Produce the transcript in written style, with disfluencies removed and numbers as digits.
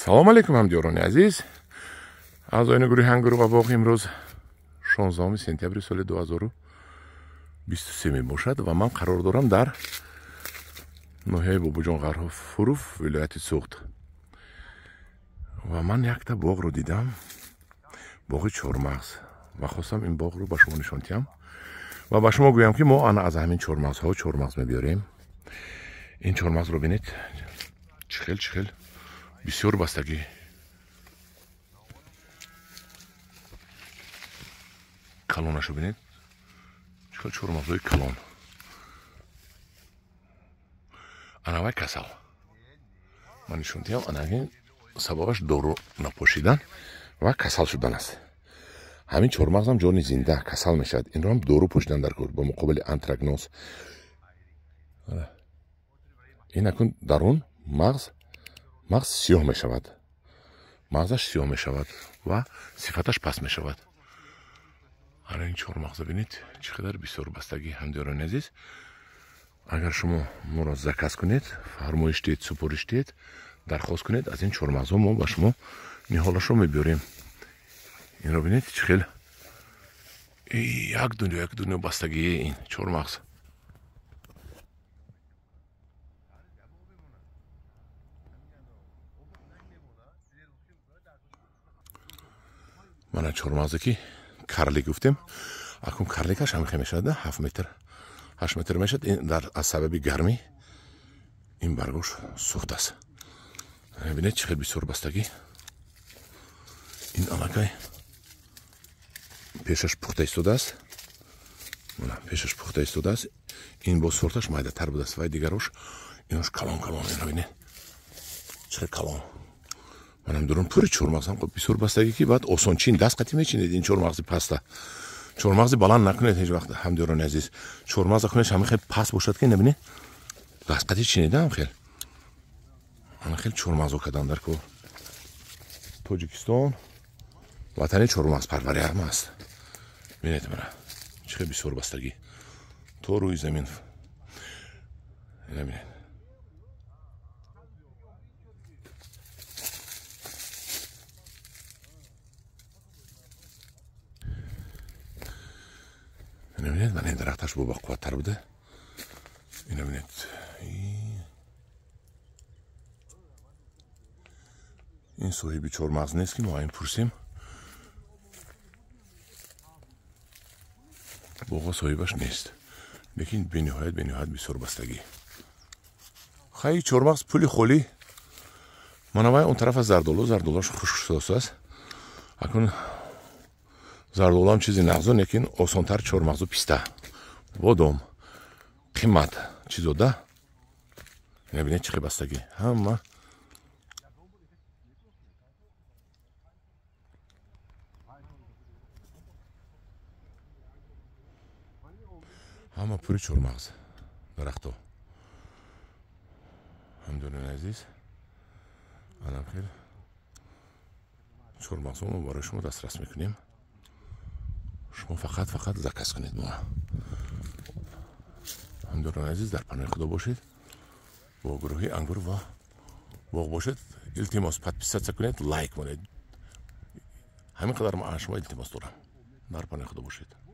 салом алейкум ҳамдиёрони азиз. аъзоини гурӯҳи ҳангуру ва боғ имрӯз 16 сентябри соли 2023 мебошад ва ман қарор дорам дар ноҳияи бобуҷон ғарфуруф вилояти суғд. ва ман якта боғро дидам, боғи чормағз, ва хостам ин боғро ба шумо нишон диҳам ва ба шумо гӯям ки мо ана аз ҳамин чормағзҳо чормағз мебиёрем. ин чормағзро бинед чихел бисёр бастагӣ. калонашо бинед, чихел чормағзҳои калон. анавай касал. ман нишон диҳам анагин сабабаш дору напошидан ва касал шудан аст. ҳамин чормағзам ҷони зинда касал мешавад. инро ҳам дору пошидан дар кор бо муқобили антрагноз. ин акун дарун мағз сиёҳ мешавад. мағзаш сиёҳ мешавад ва сифаташ паст мешавад. ана ин чормағза бинед чӣ қадар бисёр бастагӣ. ҳамдиёрони азиз, агар шумо моро заказ кунед, фармоиш диҳед, супориш диҳед, дархост кунед, аз ин чормағзо мо ба шумо ниҳолашро мебиёрем. инро бинед чӣ хел як дунё бастагии ин чормағз. мана чормағзе ки карли гуфтем, акун карликаш ҳамихе мешавад, 7 метр 8 метр мешавад. ин дар аз сабаби гармӣ ин баргош сӯхт аст. бинед чӣ хел бисёр бастагӣ. ин аллакай пешаш пухта истодааст. мана пешаш пухта истодааст. ин бо сорташ майдатар будааст. вай дигарош инош калон. инро бинед чӣ хел калон. манам дурун пури чормағзам бисёр бастагӣ ки баъд осон чин даст қати мечинед. ин чормағзи паста. чормағзи баланд накунед ҳеҷ вақт. ҳамдиёрони азиз, чормағза кунеш ҳама хел паст бошад ки набинед даст қати чинидаам хел. ана хел чормағзо кадан дар кор. тоҷикистон ватани чормағз парвариам аст. бинед мана чӣ хел бисёр бастагӣ то рӯи замин. ина бинед. ина бинед, мана ин дарахташ бобақувваттар буда. ина бинед. ин соҳиби чормағз нест ки мо ин пурсем. боғо соҳибаш нест. лекин бениҳоят бисёр бастагӣ. хай чормағз пули холӣ. мана вай он тарафа зардолаш хушк шудааст. акун зардолам чизи нағзон, лекин осонтар чормағзу писта. бодом қимат чизода. ина бинед чӣ хел бастагӣ. ҳама пури чормағз дарахтҳо. ҳамдиёрони азиз, анам хел чормағзо мо барои шумо дастрас мекунем. шумо фақат заказ кунед. мо ҳамдиёрони азиз, дар паноҳи худо бошед. бо гурӯҳи ангур ва боғ бошед. илтимос подписатсия кунед, лайк монед. ҳамин қадар ман аз шумо илтимос дорам. дар паноҳи худо бошед.